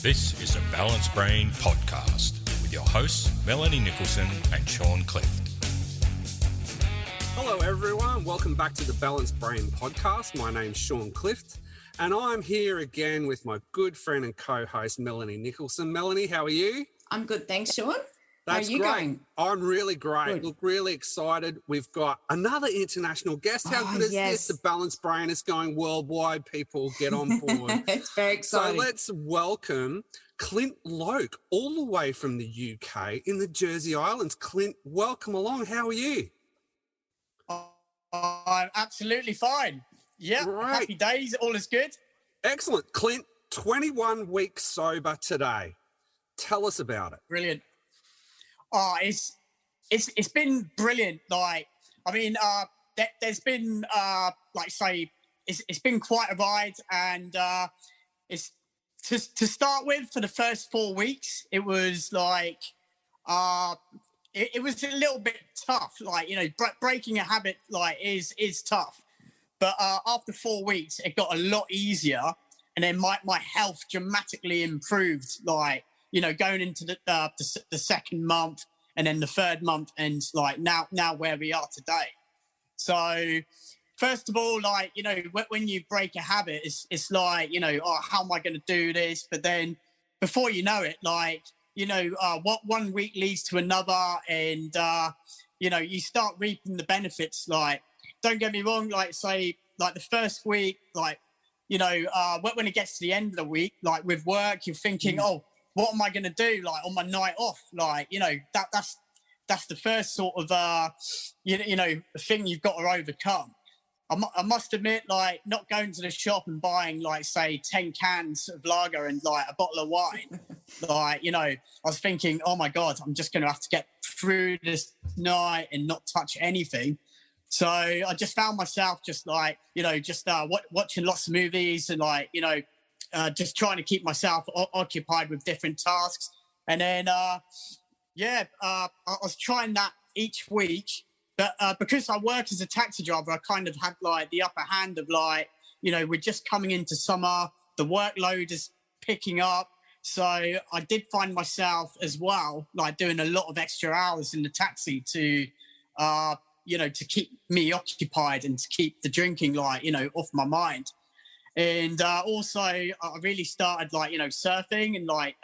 This is a Balanced Brain podcast with your hosts, Melanie Nicholson and Sean Clift. Hello, everyone. Welcome back to the Balanced Brain podcast. My name's Sean Clift, and I'm here again with my good friend and co-host, Melanie Nicholson. Melanie, how are you? I'm good, thanks, Sean. That's how are you great. going? I'm really great. Good. Look, really excited. We've got another international guest. How good is this? The Balanced Brain is going worldwide. People get on board. It's very exciting. So let's welcome Clint Loke, all the way from the UK in the Jersey Islands. Clint, welcome along. How are you? I'm absolutely fine. Yeah, Great. Happy days. All is good. Excellent. Clint, 21 weeks sober today. Tell us about it. Brilliant. Oh, it's been brilliant. Like, I mean, there's been it's been quite a ride, and it's to start with. For the first 4 weeks, it was like it was a little bit tough. Like, you know, breaking a habit like is tough, but after 4 weeks, it got a lot easier, and then my health dramatically improved. Like, you know, going into the second month and then the third month, and like now where we are today. So first of all, like, you know, when you break a habit, it's like, you know, oh, how am I going to do this? But then before you know it, like, you know, what 1 week leads to another, and you know, you start reaping the benefits. Like, don't get me wrong, like, say, like the first week, like, you know, when it gets to the end of the week, like with work, you're thinking, oh, what am I going to do, like, on my night off? Like, you know, that's the first sort of, you know, thing you've got to overcome. I must admit, like, not going to the shop and buying, like, say, 10 cans of lager and, like, a bottle of wine. Like, you know, I was thinking, oh, my God, I'm just going to have to get through this night and not touch anything. So I just found myself just, like, you know, just watching lots of movies and, like, you know, just trying to keep myself occupied with different tasks. And then, I was trying that each week. But because I work as a taxi driver, I kind of had, like, the upper hand of, like, you know, we're just coming into summer. The workload is picking up. So I did find myself as well, like, doing a lot of extra hours in the taxi to, you know, to keep me occupied and to keep the drinking, like, you know, off my mind. And also, I really started, like, you know, surfing, and, like,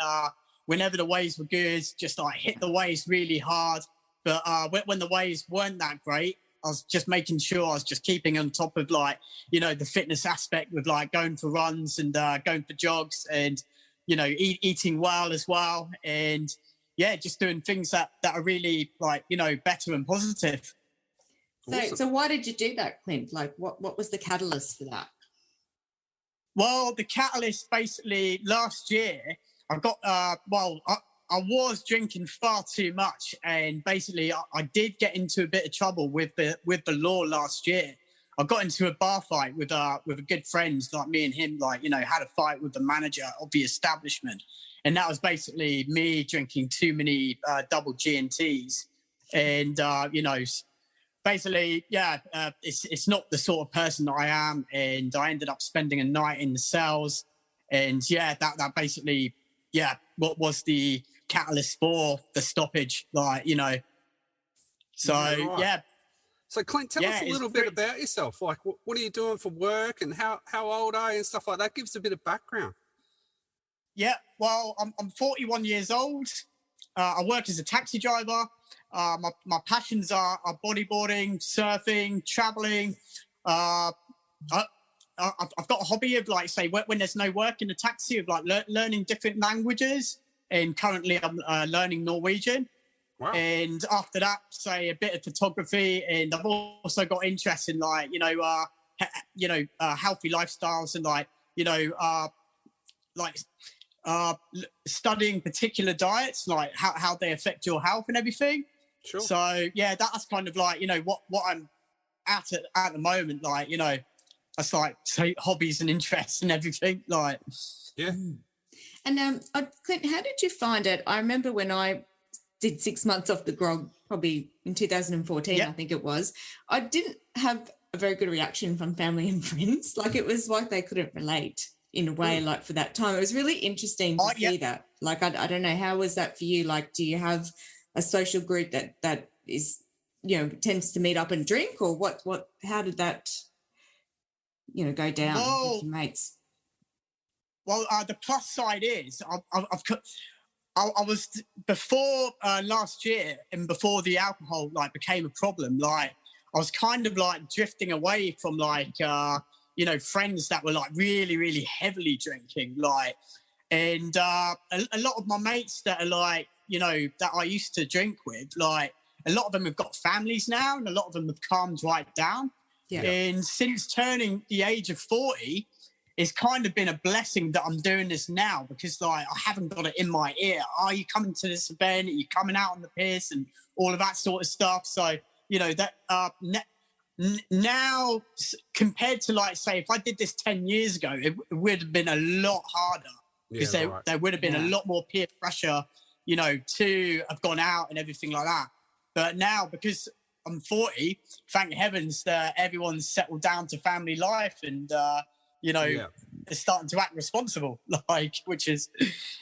whenever the waves were good, just, like, hit the waves really hard. But when the waves weren't that great, I was just making sure I was just keeping on top of, like, you know, the fitness aspect with, like, going for runs and going for jogs, and, you know, eating well as well. And, yeah, just doing things that are really, like, you know, better and positive. Awesome. So why did you do that, Clint? Like, what was the catalyst for that? Well, the catalyst, basically, last year, I got, I was drinking far too much, and basically I did get into a bit of trouble with the law last year. I got into a bar fight with a good friend, like me and him, like, you know, had a fight with the manager of the establishment. And that was basically me drinking too many double G&Ts. And, you know, basically, yeah, it's not the sort of person that I am, and I ended up spending a night in the cells, and yeah, that basically, yeah, what was the catalyst for the stoppage, like, you know. So Right. yeah. So Clint, tell us a little bit about yourself. Like, what are you doing for work, and how old are you and stuff like that? Give us a bit of background. Yeah, well, I'm 41 years old. I work as a taxi driver. My passions are bodyboarding, surfing, traveling. I've got a hobby of, like, say, when there's no work in the taxi, of, like, learning different languages. And currently I'm learning Norwegian. Wow. And after that, say, a bit of photography. And I've also got interest in, like, you know, healthy lifestyles, and, like, you know, studying particular diets, like how they affect your health and everything. Sure. So yeah, that's kind of, like, you know, what I'm at the moment, like, you know, that's, like, say, hobbies and interests and everything, like. Yeah. And Clint, how did you find it? I remember when I did 6 months off the grog, probably in 2014, I think it was, I didn't have a very good reaction from family and friends. Like, it was like they couldn't relate. in a way, like for that time. It was really interesting to see that. Like, I don't know, how was that for you? Like, do you have a social group that is, you know, tends to meet up and drink, or how did that, you know, go down with your mates? Well, the plus side is I was before last year, and before the alcohol like became a problem, like I was kind of like drifting away from like you know, friends that were like really, really heavily drinking, like, and a lot of my mates that are like, you know, that I used to drink with, like, a lot of them have got families now, and a lot of them have calmed right down. Yeah. And since turning the age of 40, it's kind of been a blessing that I'm doing this now, because like I haven't got it in my ear. Are you coming to this event? Are you coming out on the piss and all of that sort of stuff? So, you know, that now compared to like, say, if I did this 10 years ago, it would have been a lot harder, because there would have been a lot more peer pressure, you know, to have gone out and everything like that. But now, because I'm 40, thank heavens that everyone's settled down to family life, and you know, is starting to act responsible, like, which is,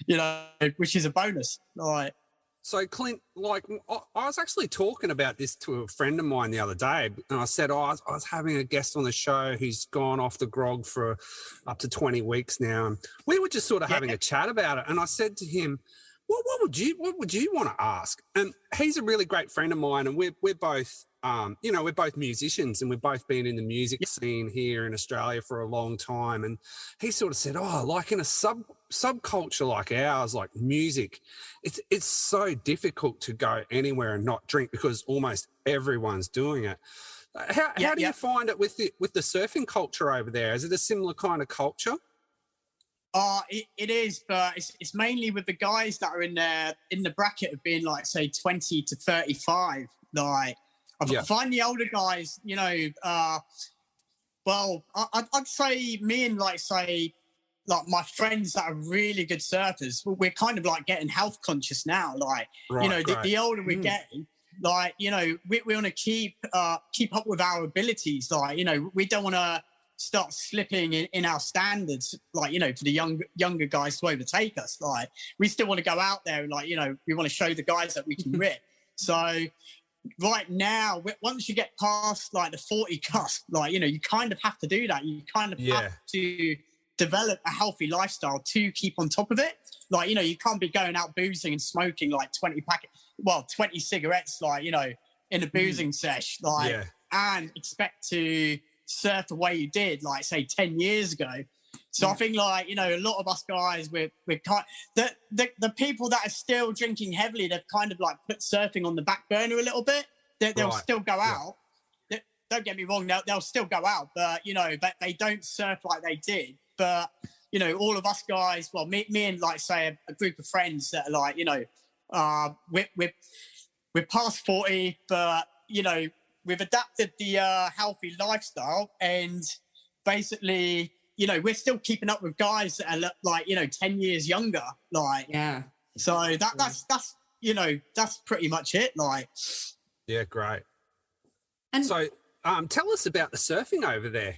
you know, which is a bonus, like. So, Clint, like, I was actually talking about this to a friend of mine the other day, and I said, I was having a guest on the show who's gone off the grog for up to 20 weeks now, and we were just sort of having a chat about it, and I said to him, what would you want to ask? And he's a really great friend of mine, and we're both, you know, we're both musicians, and we've both been in the music scene here in Australia for a long time. And he sort of said, like in a subculture like ours, like music, it's so difficult to go anywhere and not drink, because almost everyone's doing it. How do you find it with the surfing culture over there? Is it a similar kind of culture? It is, but it's mainly with the guys that are in the bracket of being like, say, 20 to 35. Like, I find the older guys, you know, well, I'd say me and like, say, like my friends that are really good surfers, we're kind of like getting health conscious now. Like, you know, the older we're getting, like, you know, we want to keep up with our abilities. Like, you know, we don't want to start slipping in our standards, like, you know, for the younger guys to overtake us. Like, we still want to go out there and, like, you know, we want to show the guys that we can rip. So right now, once you get past like the 40 cusp, like, you know, you kind of have to do that. You kind of have to develop a healthy lifestyle to keep on top of it. Like, you know, you can't be going out boozing and smoking like 20 cigarettes, like, you know, in a boozing sesh, like, and expect to surf the way you did, like, say, 10 years ago. So I think, like, you know, a lot of us guys, we're kind of, the people that are still drinking heavily, they've kind of like put surfing on the back burner a little bit. They'll still go out. Don't get me wrong, they'll still go out, but, you know, but they don't surf like they did. But, you know, all of us guys, well, me and, like, say, a group of friends that are like, you know, we're past 40, but, you know, we've adapted the healthy lifestyle, and basically, you know, we're still keeping up with guys that are like, you know, 10 years younger. Like, so that's, you know, that's pretty much it. Like, yeah, great. And so, tell us about the surfing over there,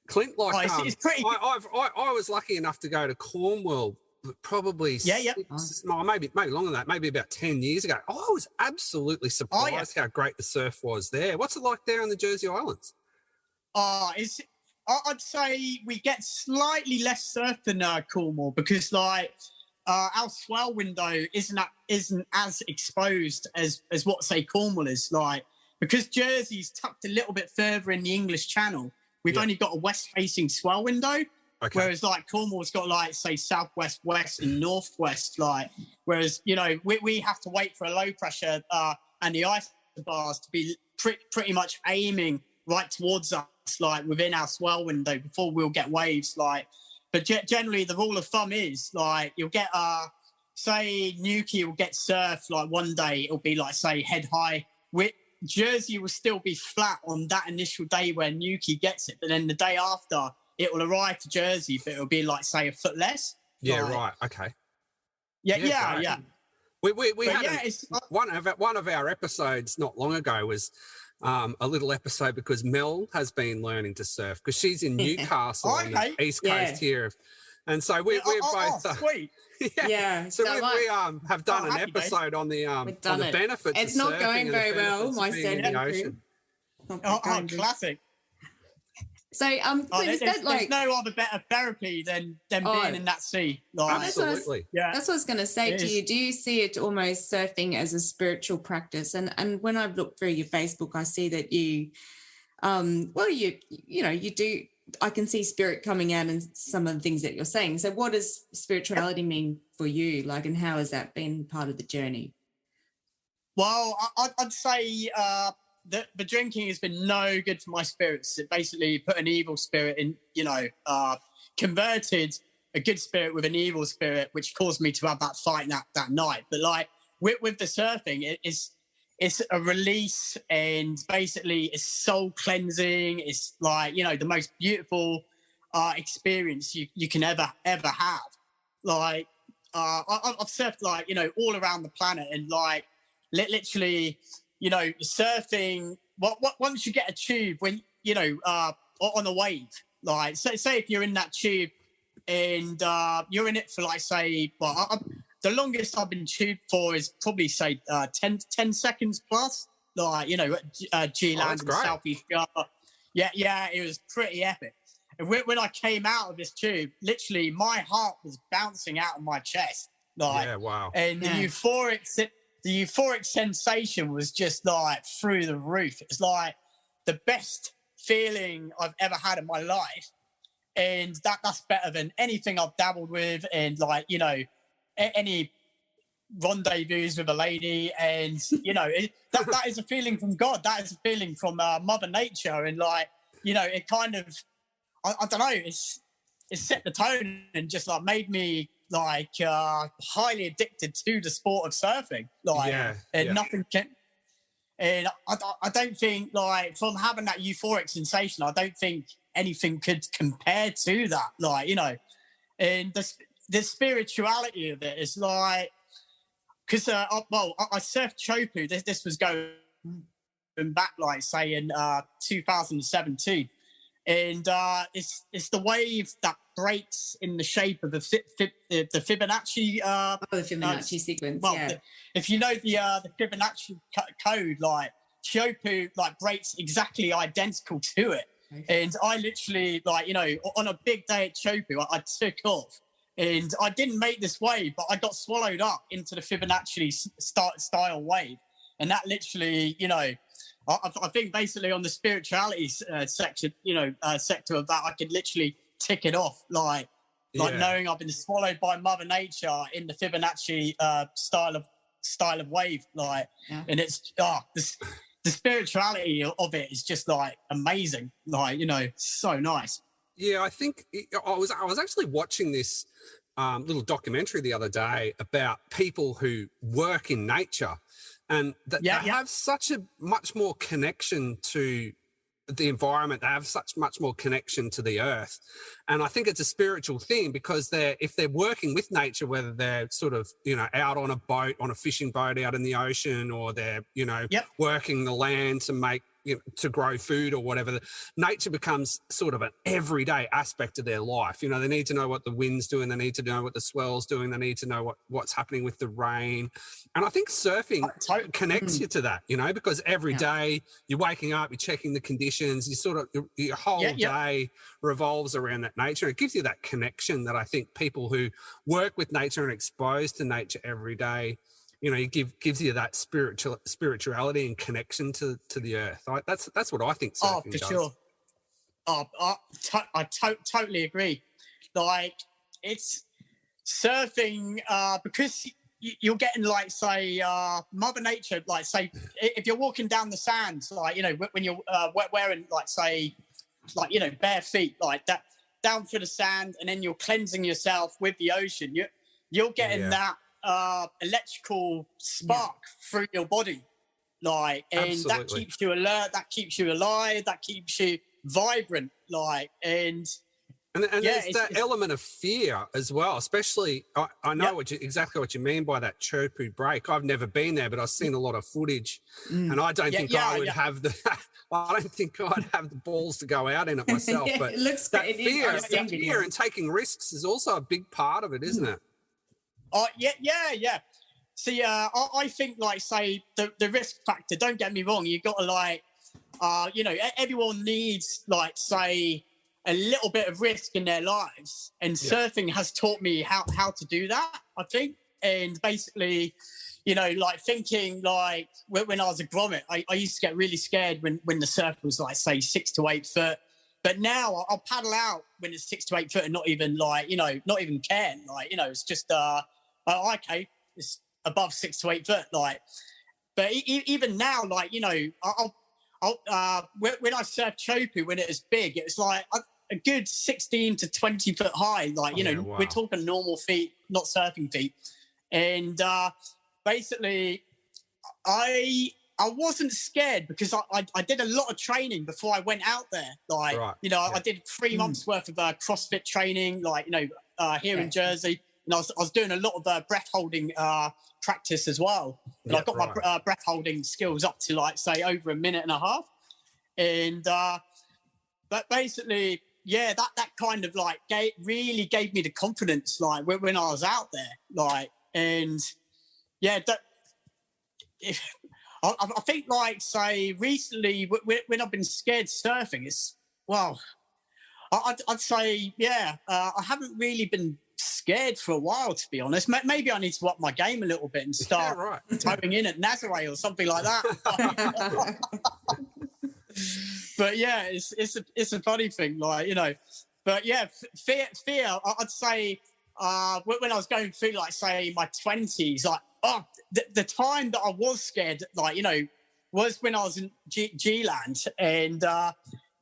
Clint. Like, it's pretty. I was lucky enough to go to Cornwall probably maybe longer than that, maybe about 10 years ago. I was absolutely surprised how great the surf was there. What's it like there in the Jersey Islands? I'd say we get slightly less surf than Cornwall, because like our swell window isn't as exposed as what, say, Cornwall is. Like, because Jersey's tucked a little bit further in the English Channel, we've only got a west-facing swell window. Okay. Whereas, like, Cornwall's got, like, say, southwest, west, and northwest. Like, whereas, you know, we have to wait for a low pressure and the ice bars to be pretty much aiming right towards us, like, within our swell window before we'll get waves. Like, but generally, the rule of thumb is, like, you'll get say Newquay will get surf, like, one day it'll be, like, say, head high. Jersey will still be flat on that initial day where Newquay gets it, but then the day after, it will arrive to Jersey, but it'll be like, say, a foot less. Yeah, like, right. Okay. Yeah. We had one of our episodes not long ago was a little episode because Mel has been learning to surf because she's in Newcastle on the east coast here. And so we're both sweet. So we have done an episode on the benefits. It's of not surfing going and very the well. benefits My of being in the ocean. Classic. So Clint, there's no other better therapy than being in that sea. Like, absolutely. That's what I was going to say to you. Do you see it almost surfing as a spiritual practice? And when I've looked through your Facebook, I see that you, you do. I can see spirit coming out in some of the things that you're saying. So what does spirituality mean for you? Like, and how has that been part of the journey? Well, I'd say the drinking has been no good for my spirits. It basically put an evil spirit in, converted a good spirit with an evil spirit, which caused me to have that fight that night. But like with the surfing, it's a release, and basically it's soul cleansing. It's like, the most beautiful experience you can ever have. Like I've surfed all around the planet, and like literally, surfing. Once you get a tube, when on a wave, like say if you're in that tube and you're in it for the longest I've been tubed for is probably say 10 seconds plus. Like G-Land and Southeast Java. Yeah, it was pretty epic. And when I came out of this tube, literally my heart was bouncing out of my chest. Like, yeah, wow. And the euphoric sensation was just like through the roof. It's like the best feeling I've ever had in my life, and that's better than anything I've dabbled with, and any rendezvous with a lady, and that is a feeling from God. That is a feeling from Mother Nature, and it kind of I don't know. It's set the tone and just like made me highly addicted to the sport of surfing. Nothing can. And I don't think from having that euphoric sensation, I don't think anything could compare to that. And the spirituality of it is because I surfed Chopu. This was going back in 2017, and it's the wave that breaks in the shape of the Fibonacci. The Fibonacci sequence. Well, if you know the Fibonacci code, Chopu breaks exactly identical to it. Okay. And I literally on a big day at Chopu, I took off. And I didn't make this wave, but I got swallowed up into the Fibonacci style wave. And that literally, I think basically on the spirituality section, sector of that, I could literally tick it off, knowing I've been swallowed by Mother Nature in the Fibonacci style of wave, and it's the spirituality of it is just amazing, so nice. Yeah, I think I was actually watching this little documentary the other day about people who work in nature, and that they have such a much more connection to the environment. They have such much more connection to the earth, and I think it's a spiritual thing because if they're working with nature, whether they're sort of out on a boat, on a fishing boat out in the ocean, or they're working the land to make to grow food or whatever, nature becomes sort of an everyday aspect of their life. They need to know what the wind's doing, they need to know what the swell's doing, they need to know what's happening with the rain. And I think surfing connects you to that, because every day you're waking up, you're checking the conditions, your whole day revolves around that nature. It gives you that connection that I think people who work with nature and exposed to nature every day, it gives you that spirituality and connection to the earth. That's what I think surfing does. Sure. I totally agree. It's surfing because you're getting Mother Nature. Say if you're walking down the sand, when you're wearing bare feet that down through the sand, and then you're cleansing yourself with the ocean. You're getting that electrical spark through your body, and Absolutely. that keeps you alert, that keeps you alive, that keeps you vibrant, and And Yeah, there's that element of fear as well, especially, I know exactly what you mean by that Chopu break. I've never been there, but I've seen a lot of footage, and I don't think I would have I don't think I'd have the balls to go out in it myself. But it looks that great. fear and taking risks is also a big part of it, isn't it? Oh, yeah. See, I think, like, say, the risk factor, don't get me wrong, you've got to, like, everyone needs, like, say, a little bit of risk in their lives. And surfing has taught me how to do that, I think. And basically, like, thinking, like, when I was a grommet, I used to get really scared when the surf was, like, say, 6 to 8 foot. But now I'll paddle out when it's 6 to 8 foot and not even, like, not even care. Like, it's just, okay, it's above 6 to 8 foot. Like, but even now, like, when I surfed Chopu, when it was big, it was like a good 16 to 20 foot high. Like, we're talking normal feet, not surfing feet. And basically, I wasn't scared because I did a lot of training before I went out there. Like, I did 3 months worth of CrossFit training, like, here in Jersey. And I was doing a lot of breath holding practice as well. And I got my breath holding skills up to, like, say, over 1.5 minutes. And but basically, that kind of, like, really gave me the confidence, like, when I was out there, like, and I think, like, say, recently when I've been scared surfing, I'd say, I haven't really been scared for a while, to be honest. Maybe I need to up my game a little bit and start towing in at Nazare or something like that. But yeah, it's a funny thing, like, But yeah, fear. I'd say when I was going through, like, say, my 20s, like, the time that I was scared, like, was when I was in G-Land, and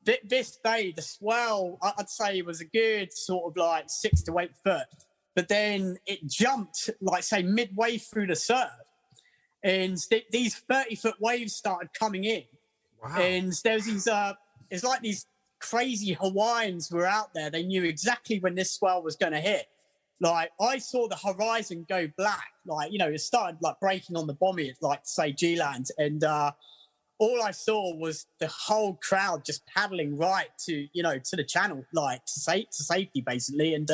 this day the swell, I'd say, was a good sort of, like, 6 to 8 foot, but then it jumped, like, say, midway through the surf, and these 30-foot waves started coming in. Wow. And there's these it's like these crazy Hawaiians were out there. They knew exactly when this swell was going to hit. Like, I saw the horizon go black. Like, it started, like, breaking on the bommy, like, say, G-Land. And all I saw was the whole crowd just paddling right to the channel, like, to safety, basically. And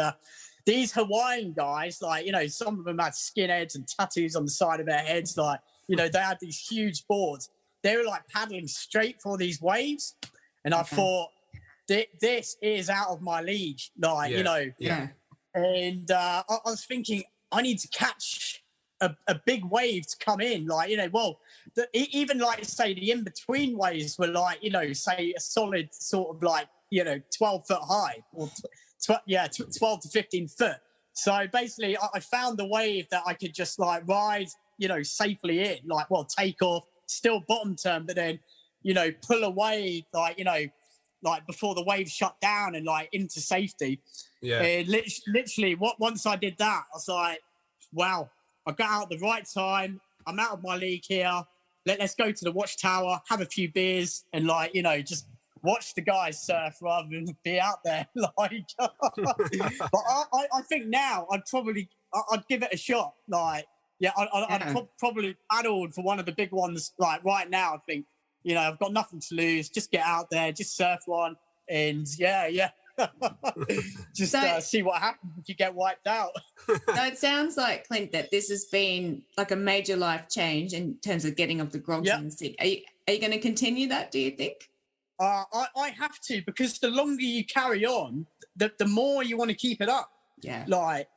these Hawaiian guys, like, some of them had skinheads and tattoos on the side of their heads. Like, they had these huge boards. They were, like, paddling straight for these waves. And I thought, this is out of my league. Like, And I was thinking, I need to catch a big wave to come in. Like, even, like, say, the in-between waves were, like, say, a solid sort of, like, 12 foot high, or 12 to 15 foot. So basically, I found the wave that I could just, like, ride, safely in, like, take off, still bottom turn, but then, pull away, like, like, before the wave shut down and, like, into safety. Yeah. And literally, once I did that, I was like, wow, I got out at the right time. I'm out of my league here. Let's go to the watchtower, have a few beers, and, like, just watch the guys surf rather than be out there. Like, but I think now I'd give it a shot. Like, I'd probably paddled for one of the big ones. Like, right now, I think, I've got nothing to lose. Just get out there, just surf one, and just see what happens if you get wiped out. So it sounds like, Clint, that this has been, like, a major life change in terms of getting off the grogs in the stick. Are you going to continue that, do you think? I have to, because the longer you carry on, the more you want to keep it up. Yeah. Like,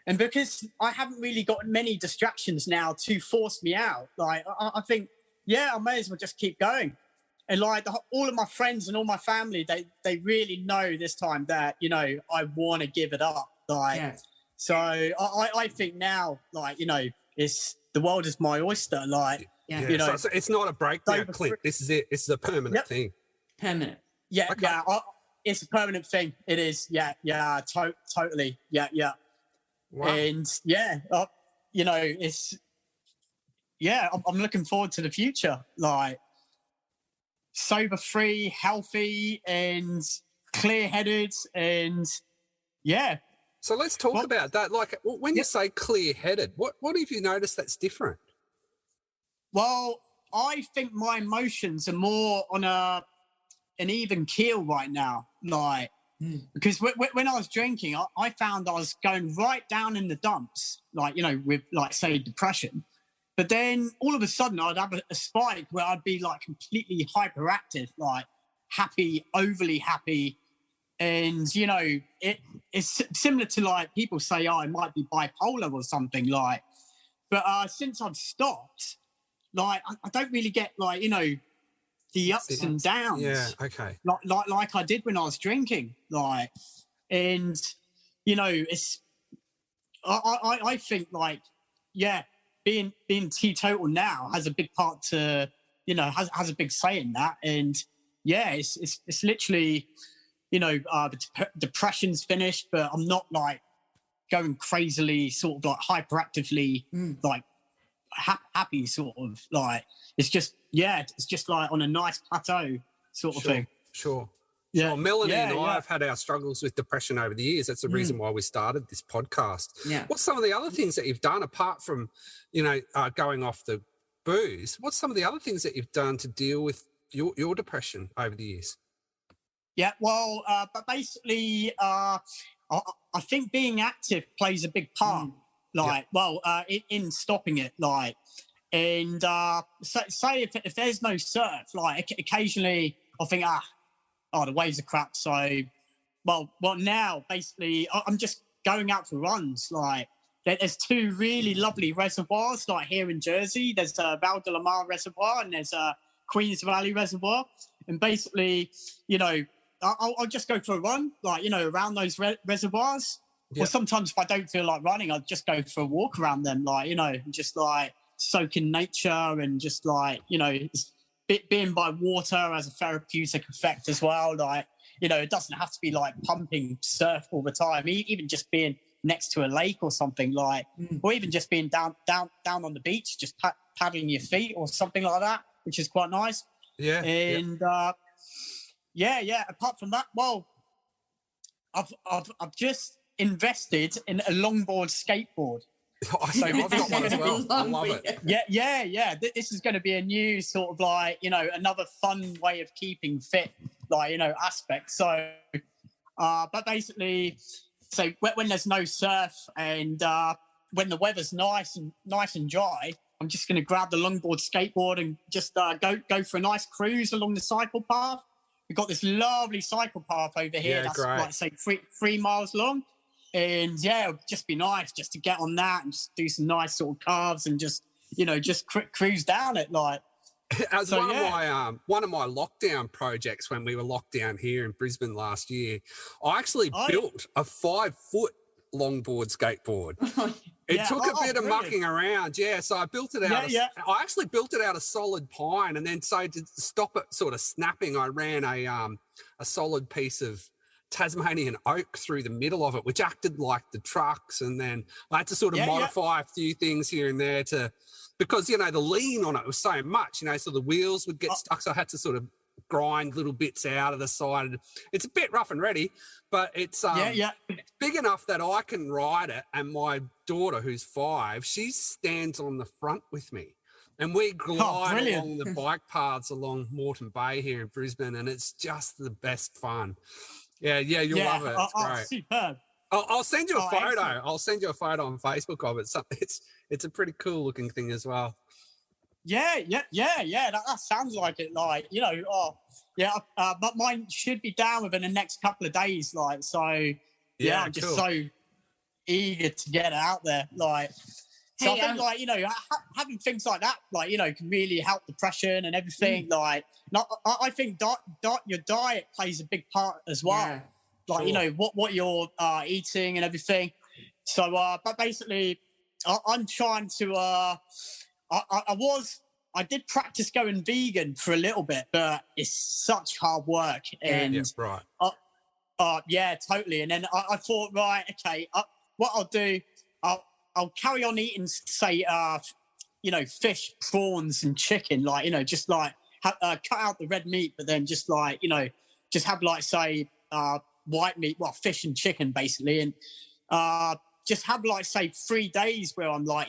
and because I haven't really got many distractions now to force me out, like, I think, I may as well just keep going. And, like, all of my friends and all my family, they really know this time that, I want to give it up. Like, so I think now, like, it's, the world is my oyster. Like, so it's not a breakdown, Clint. This is it. This is a permanent thing. Permanent. Yeah, okay. It's a permanent thing. It is. Yeah, totally. Yeah. Wow. And it's, I'm looking forward to the future. Like, sober free, healthy, and clear-headed, and yeah. So let's talk about that. Like when you say clear-headed, what have you noticed that's different? Well, I think my emotions are more on an even keel right now. Like, because when I was drinking, I found I was going right down in the dumps, like, you know, with like, say, depression. But then all of a sudden I'd have a spike where I'd be like completely hyperactive, like happy, overly happy. And, you know, it's similar to like people say, oh, I might be bipolar or something like. But since I've stopped, like, I don't really get, like, you know, the ups and downs. Yeah, okay. Like I did when I was drinking. Like, and, you know, it's, I think, like, yeah, being teetotal now has a big part to, you know, has a big say in that. And, yeah, it's literally, you know, the depression's finished, but I'm not, like, going crazily, sort of, like, hyperactively, like, happy, sort of, like, it's just like on a nice plateau sort of thing. Sure. Yeah. Melanie and I have had our struggles with depression over the years. That's the reason why we started this podcast. Yeah. What's some of the other things that you've done apart from, you know, going off the booze? What's some of the other things that you've done to deal with your depression over the years? Yeah, well, but basically, I think being active plays a big part. Like, in stopping it, like, and say if there's no surf, like, occasionally I think, the waves are crap. So, well, now basically I'm just going out for runs. Like, there's two really lovely reservoirs, like here in Jersey. There's a Val de la Mar Reservoir and there's a Queens Valley Reservoir, and basically, you know, I'll just go for a run, like, you know, around those reservoirs. Or sometimes if I don't feel like running, I'll just go for a walk around them, like, you know, just like soak in nature and just like, you know, being by water has a therapeutic effect as well. Like, you know, it doesn't have to be like pumping surf all the time. Even just being next to a lake or something, like, or even just being down on the beach, just paddling your feet or something like that, which is quite nice. Yeah. And apart from that, well, I've just invested in a longboard skateboard. I've got one as well. I love it. Yeah. This is going to be a new sort of, like, you know, another fun way of keeping fit, like, you know, aspect. So, but basically, so when there's no surf and when the weather's nice and dry, I'm just going to grab the longboard skateboard and just go for a nice cruise along the cycle path. We've got this lovely cycle path over here that's great. Like, say, 3 miles long. And yeah, it would just be nice just to get on that and just do some nice sort of carves and just, you know, just cruise down it, like. As one of my lockdown projects when we were locked down here in Brisbane last year, I actually built a 5-foot longboard skateboard. It took a bit of mucking around, so I built it out. I actually built it out of solid pine, and then so to stop it sort of snapping, I ran a solid piece of Tasmanian oak through the middle of it, which acted like the trucks, and then I had to sort of modify a few things here and there because, you know, the lean on it was so much, you know, so the wheels would get stuck, so I had to sort of grind little bits out of the side. It's a bit rough and ready, but it's big enough that I can ride it, and my daughter, who's 5, she stands on the front with me. And we glide along the bike paths along Moreton Bay here in Brisbane, and it's just the best fun. Yeah, you'll love it. It's great. Superb. I'll send you a photo. Excellent. I'll send you a photo on Facebook of it. It's a pretty cool looking thing as well. Yeah. That sounds like it. Like, you know, but mine should be down within the next couple of days. Like, so I'm just so eager to get it out there. Like, so I think, like, you know, having things like that, like, you know, can really help depression and everything. Like, I think your diet plays a big part as well. Yeah, like, you know, what you're eating and everything. So, but basically, I'm trying to. I did practice going vegan for a little bit, but it's such hard work. And yeah, totally. And then I thought, right, okay, what I'll do, I'll carry on eating, say, you know, fish, prawns, and chicken. Like, you know, just like cut out the red meat, but then just like, you know, just have, like, say, white meat, well, fish and chicken basically, and just have like say 3 days where I'm like,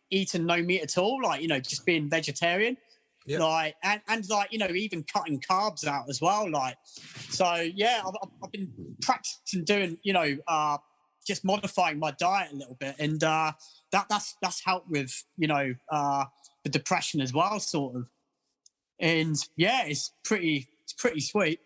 eating no meat at all, like, just being vegetarian. Yep. Like, and like, even cutting carbs out as well. Like, so yeah, I've been practicing doing, just modifying my diet a little bit. And that's helped with, the depression as well, sort of. And yeah, it's pretty sweet.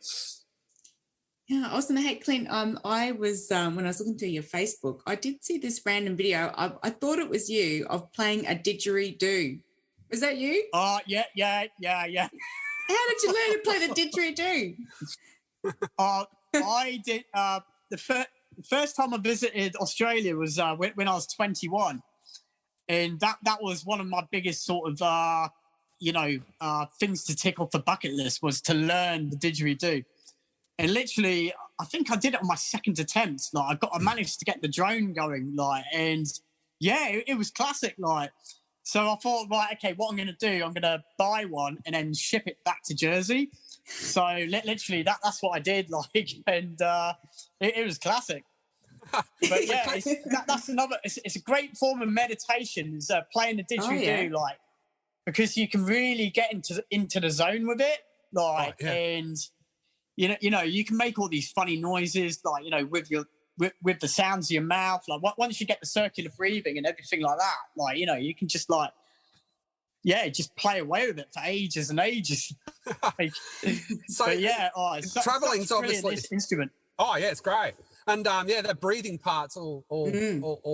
Yeah, awesome. Hey, Clint, I was, when I was looking through your Facebook, I did see this random video. I thought it was you of playing a didgeridoo. Was that you? Oh, yeah. How did you learn to play the didgeridoo? I did, the first time I visited Australia was when I was 21. And that was one of my biggest sort of, things to tick off the bucket list was to learn the didgeridoo. And literally, I think I did it on my second attempt. Like, I managed to get the drone going, like, and yeah, it was classic, like. So I thought, right, okay, what I'm going to do, I'm going to buy one and then ship it back to Jersey. So literally, that's what I did, like, and it was classic. But yeah, that's another. It's a great form of meditation. Is playing the didgeridoo, like, because you can really get into the zone with it, like, and you can make all these funny noises, like, with the sounds of your mouth. Like, once you get the circular breathing and everything like that, like, you can just like, just play away with it for ages and ages. Like, so but yeah, traveling's obviously this instrument. Oh yeah, it's great. And that breathing part's all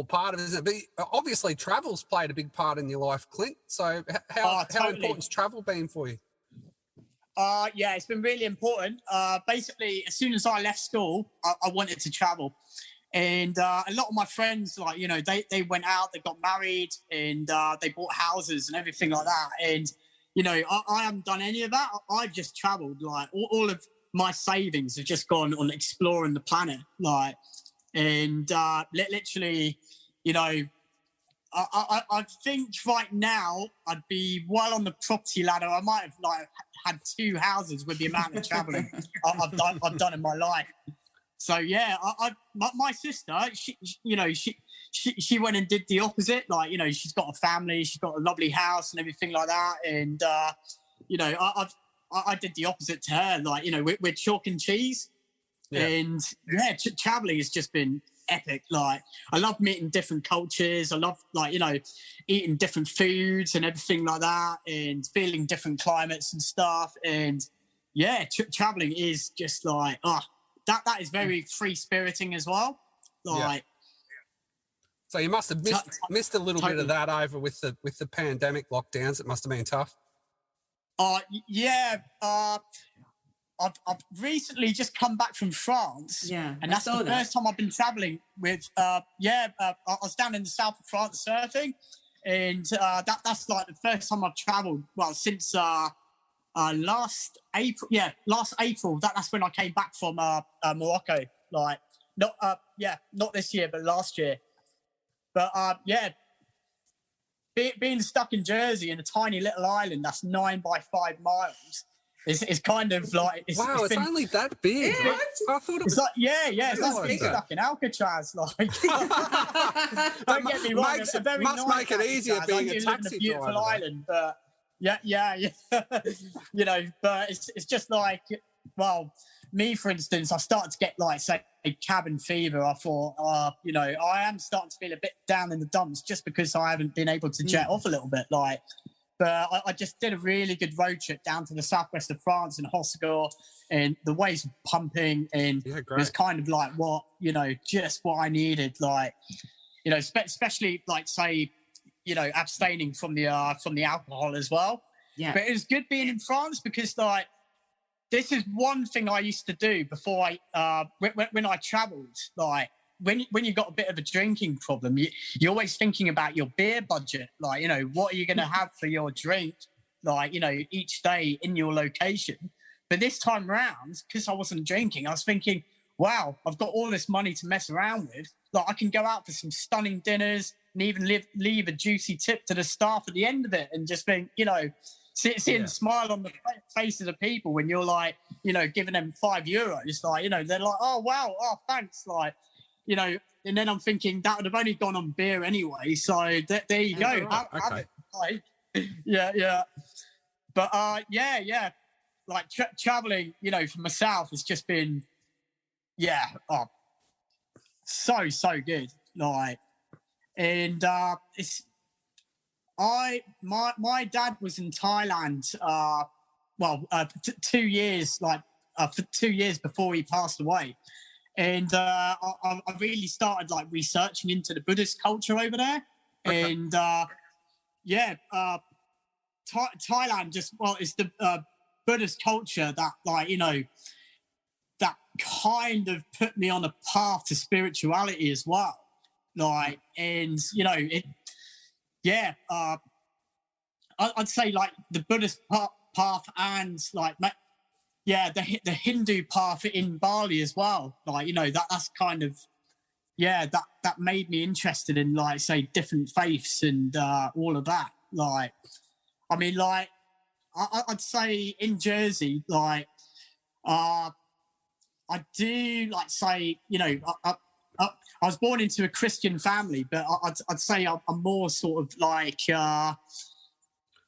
part of it, isn't it? But obviously travel's played a big part in your life, Clint. So how important's travel been for you? Yeah, it's been really important. Basically, as soon as I left school, I wanted to travel. And a lot of my friends, like, they went out, they got married, and they bought houses and everything like that. And, I haven't done any of that. I've just traveled. Like, all of my savings have just gone on exploring the planet. Like, and literally, I think right now I'd be well on the property ladder. I might have like had 2 houses with the amount of traveling I've done in my life. So yeah, my sister, she went and did the opposite. Like, she's got a family, she's got a lovely house and everything like that. And I did the opposite to her. Like, we're chalk and cheese. Yeah. And yeah, traveling has just been epic. Like, I love meeting different cultures. I love, like, eating different foods and everything like that, and feeling different climates and stuff. And yeah, traveling is just like, that is very free spiriting as well. Like, so you must have missed a little bit of that over with the pandemic lockdowns. It must have been tough. I've recently just come back from France. Yeah, and that's the first time I've been traveling with. I was down in the south of France surfing, and that's like the first time I've traveled. Well, since last April. Yeah, last April. That's when I came back from Morocco. Like, not this year, but last year. But being stuck in Jersey in a tiny little island that's 9 by 5 miles is kind of like... It's only that big. Yeah, I thought it was... It's like being stuck in Alcatraz. Like, don't get me wrong. Must make it easier being a taxi driver. Beautiful island, but but it's just like, well, me, for instance, I started to get, like, say, cabin fever. I thought, I am starting to feel a bit down in the dumps just because I haven't been able to jet off a little bit. Like, but I just did a really good road trip down to the southwest of France in Hossegor, and the waves were pumping, and it was kind of like just what I needed. Like, especially like, say, abstaining from the alcohol as well. Yeah. But it was good being in France because, like, this is one thing I used to do before when I travelled. Like, when you got a bit of a drinking problem, you're always thinking about your beer budget. Like, what are you going to have for your drink, like, each day in your location. But this time round, because I wasn't drinking, I was thinking, wow, I've got all this money to mess around with. Like, I can go out for some stunning dinners and even leave a juicy tip to the staff at the end of it, and just think, seeing the smile on the faces of people when you're like, you know, giving them €5, like, you know, they're like, oh wow, oh thanks, like, you know. And then I'm thinking that would have only gone on beer anyway. So there you go. Right. Have it. Like, yeah. But yeah. Like traveling, you know, for myself has just been, so good. Like, and my dad was in Thailand. 2 years, for 2 years before he passed away. And I really started like researching into the Buddhist culture over there. Okay. And Thailand is the Buddhist culture that, like, you know, that kind of put me on a path to spirituality as well. Like, and, you know, I'd say like the Buddhist path and like, the Hindu path in Bali as well. Like, you know, that's kind of, that made me interested in, like, say, different faiths and all of that. Like, I mean, like, I'd say in Jersey, like, I do, like, say, you know, I was born into a Christian family, but I'd say I'm more sort of like,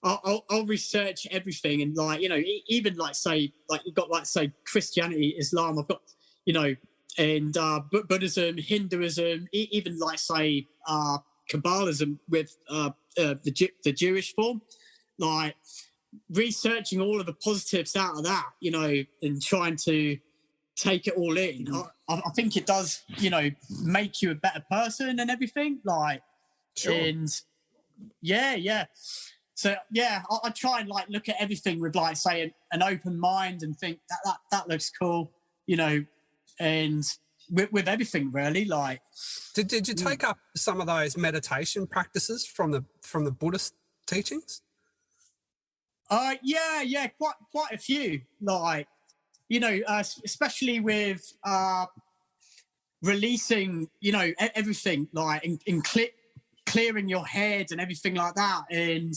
I'll research everything, and, like, you know, even like, say, like, you've got, like, say, Christianity, Islam, I've got, you know, and Buddhism, Hinduism, even, like, say, Kabbalism with the Jewish form, like, researching all of the positives out of that, you know, and trying to take it all in. I think it does, you know, make you a better person and everything, like, sure. And yeah. So I try and, like, look at everything with, like, say, an open mind and think that looks cool, you know, and with everything really, like. Did you take up some of those meditation practices from the Buddhist teachings? Yeah, quite a few, like, you know, especially with releasing, you know, everything, like, and clearing your head and everything like that, and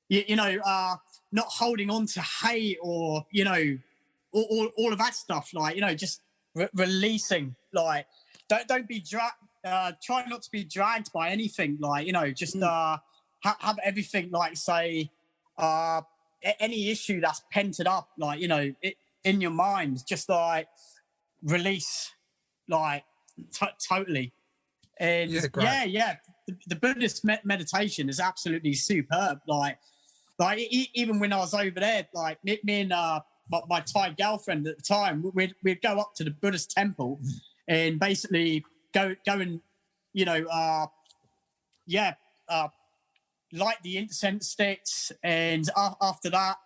you know, not holding on to hate or, you know, all of that stuff, like, you know, just releasing, like, don't be dragged, try not to be dragged by anything, like, you know, just have everything, like, say, any issue that's pented up, like, you know, in your mind, just, like, release, like, totally. And the Buddhist meditation is absolutely superb. Like even when I was over there, like, me and my Thai girlfriend at the time, we'd go up to the Buddhist temple and basically go and, you know, light the incense sticks, and after that,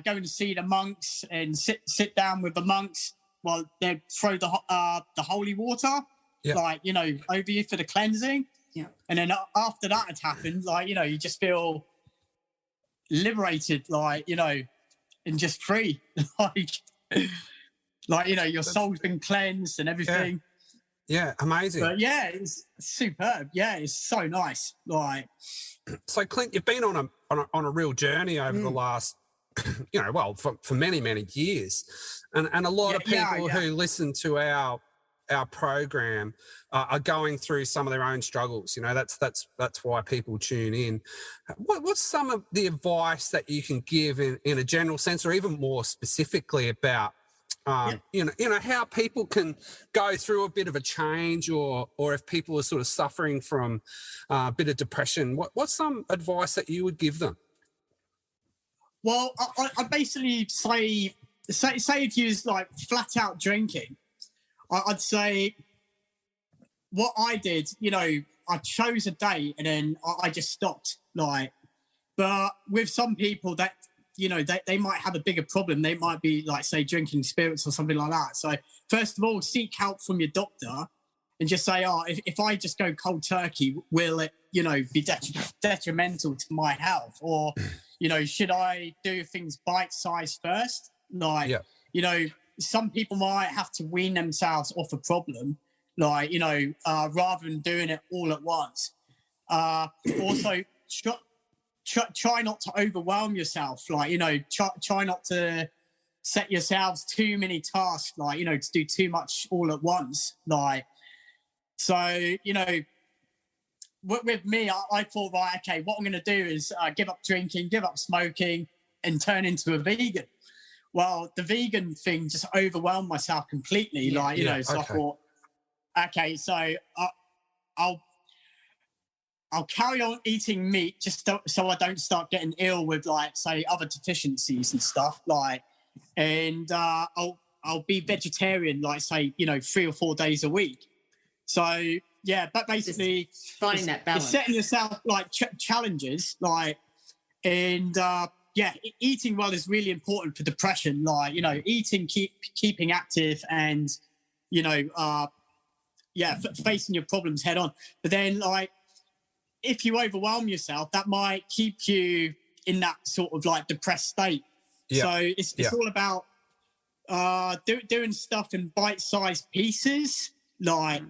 going to see the monks and sit down with the monks while they throw the holy water, like, you know, over you for the cleansing. Yeah. And then after that had happened, like, you know, you just feel liberated, like, you know, and just free, like, you know, your soul's been cleansed and everything. Yeah, amazing. But yeah, it's superb. Yeah, it's so nice. Like, so Clint, you've been on a real journey over the last, you know, well, for many years, and a lot of people who listen to our program are going through some of their own struggles. You know, that's why people tune in. What's some of the advice that you can give in a general sense, or even more specifically about you know how people can go through a bit of a change, or if people are sort of suffering from a bit of depression? What's some advice that you would give them? Well, I basically say if you're, like, flat out drinking, I'd say what I did, you know, I chose a day and then I just stopped. Like, but with some people that, you know, they might have a bigger problem. They might be, like, say, drinking spirits or something like that. So first of all, seek help from your doctor and just say, if I just go cold turkey, will it, you know, be detrimental to my health? Or, you know, should I do things bite-sized first? Like, you know, some people might have to wean themselves off a problem, like, you know, rather than doing it all at once. Also, try not to overwhelm yourself. Like, try not to set yourselves too many tasks, like, to do too much all at once. Like, so, with me, I thought, right, okay, what I'm going to do is give up drinking, give up smoking, and turn into a vegan. Well, the vegan thing just overwhelmed myself completely. So okay. I thought, okay, so I'll carry on eating meat just so I don't start getting ill with, like, say, other deficiencies and stuff. Like, and I'll be vegetarian, like, say, 3 or 4 days a week. So yeah, but basically just finding that balance, setting yourself like challenges, like, and eating well is really important for depression. Like, eating, keeping active, and facing your problems head on. But then, like, if you overwhelm yourself, that might keep you in that sort of like depressed state. Yeah. So it's all about doing stuff in bite-sized pieces, like,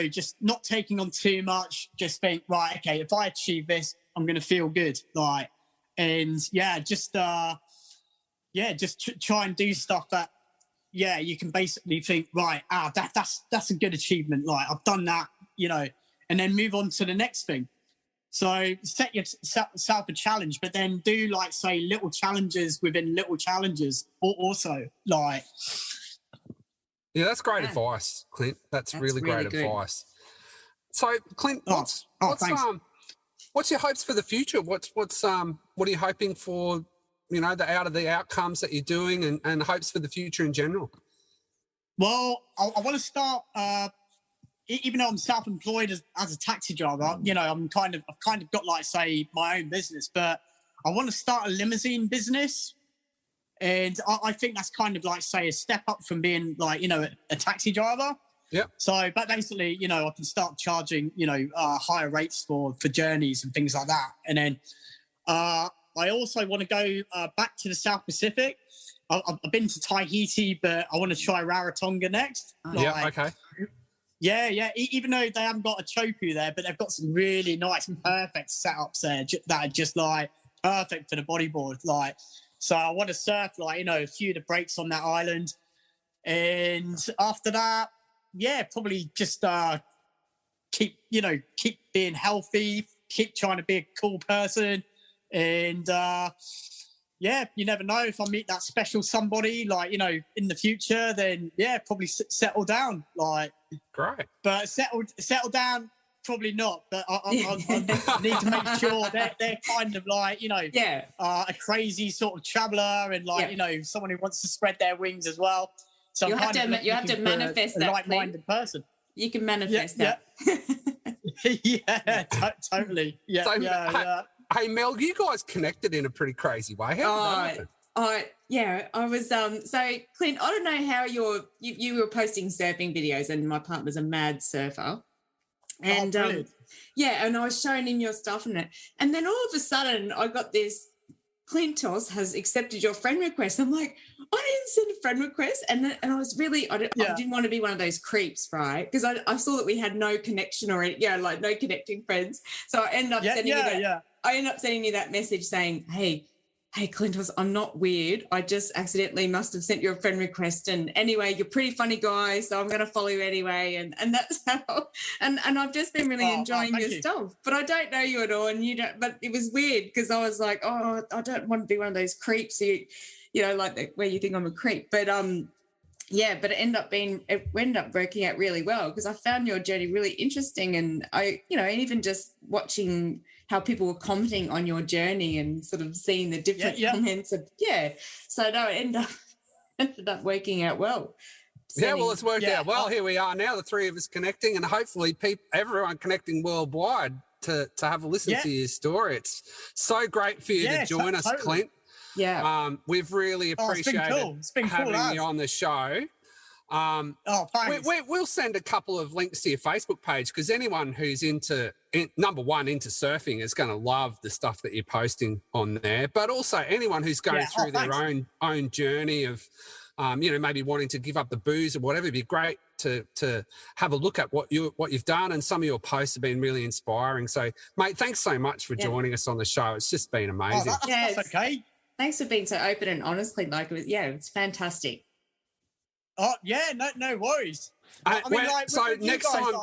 just not taking on too much. Just think, right, okay, if I achieve this, I'm going to feel good. Like, and just try and do stuff that, you can basically think, right, that's a good achievement. Like, I've done that, and then move on to the next thing. So set yourself a challenge, but then do, like, say, little challenges within little challenges also, like. Yeah, that's great advice, Clint. That's really great advice. So, Clint, what's your hopes for the future? What are you hoping for, out of the outcomes that you're doing, and hopes for the future in general? Well, I want to start, even though I'm self-employed as a taxi driver, I've kind of got, like, say, my own business, but I want to start a limousine business. And I think that's kind of like, say, a step up from being, like, a taxi driver. Yeah. So, but basically, I can start charging, higher rates for journeys and things like that. And then I also want to go back to the South Pacific. I've been to Tahiti, but I want to try Rarotonga next. Okay. Yeah. Even though they haven't got a chopu there, but they've got some really nice, perfect setups there that are just, like, perfect for the bodyboard. Like, so I want to surf, like, a few of the breaks on that island. And after that, probably just keep being healthy, keep trying to be a cool person. And, you never know, if I meet that special somebody, like, in the future, then, probably settle down. Like, great. But settle down, probably not, but I need to make sure they're kind of like, a crazy sort of traveller, and, like, someone who wants to spread their wings as well. So you have to manifest that, like-minded person. You can manifest that. Totally. Yeah, so, hey, Mel, you guys connected in a pretty crazy way. How did that happen? I was so, Clint, I don't know how you were posting surfing videos, and my partner's a mad surfer. And and I was showing him your stuff and then all of a sudden I got this, Clintos has accepted your friend request. I'm like, I didn't send a friend request, and I was really, I didn't want to be one of those creeps, right? Because I saw that we had no connection or like no connecting friends. So I ended up sending you that message saying, Hey, Clint, I'm not weird. I just accidentally must have sent you a friend request. And anyway, you're a pretty funny guy, so I'm going to follow you anyway. And that's how. And I've just been really enjoying your stuff. But I don't know you at all, and you don't. But it was weird because I was like, I don't want to be one of those creeps, where you think I'm a creep. But but it ended up working out really well because I found your journey really interesting, and even just watching how people were commenting on your journey and sort of seeing the different comments so no, it ended up working out well. It's worked out well. Here we are now, the three of us connecting, and hopefully everyone connecting worldwide to have a listen to your story. It's so great for you to join us, Clint. We've really appreciated having you on the show. Thanks. We'll send a couple of links to your Facebook page, because anyone who's into surfing is going to love the stuff that you're posting on there. But also anyone who's going through their own journey of maybe wanting to give up the booze or whatever, it'd be great to have a look at what you've done. And some of your posts have been really inspiring. So, mate, thanks so much for joining us on the show. It's just been amazing. That's okay. Thanks for being so open and honestly. Like, it's fantastic. Oh yeah, no worries. Next time.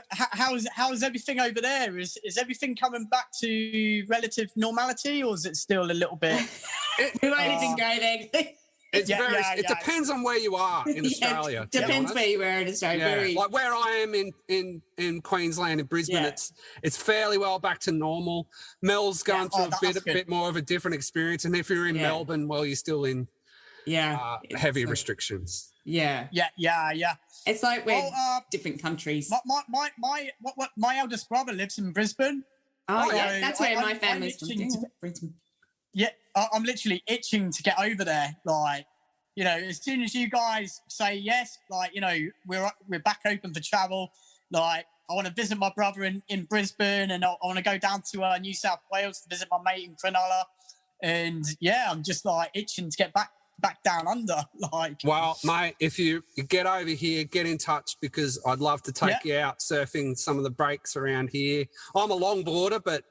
How's everything over there? Is everything coming back to relative normality, or is it still a little bit? We won't even go there. It depends on where you are in Australia. Depends where you are in Australia. Like where I am in Queensland, in Brisbane, it's fairly well back to normal. Mel's going through a bit more of a different experience, and if you're in Melbourne, well, you're still in heavy restrictions. Yeah. It's like we're different countries. My eldest brother lives in Brisbane. Oh, yeah, that's where my family's from. Brisbane. Yeah, I'm literally itching to get over there. Like, as soon as you guys say yes, like, we're back open for travel. Like, I want to visit my brother in Brisbane, and I want to go down to New South Wales to visit my mate in Cronulla. And I'm just like itching to get back down under. Like, well, mate, if you get over here, get in touch, because I'd love to take you out surfing some of the breaks around here. I'm a longboarder, but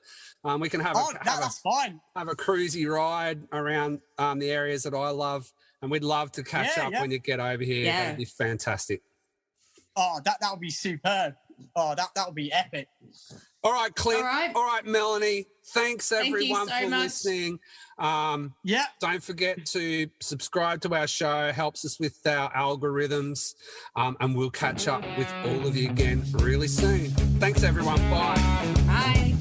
we can have that's fine. Have a cruisy ride around the areas that I love, and we'd love to catch up when you get over here. Yeah. That'd be fantastic. Oh, that would be superb. Oh, that would be epic. All right, Clint. All right, Melanie. Thanks everyone for listening. Don't forget to subscribe to our show. Helps us with our algorithms. And we'll catch up with all of you again really soon. Thanks everyone. Bye. Bye.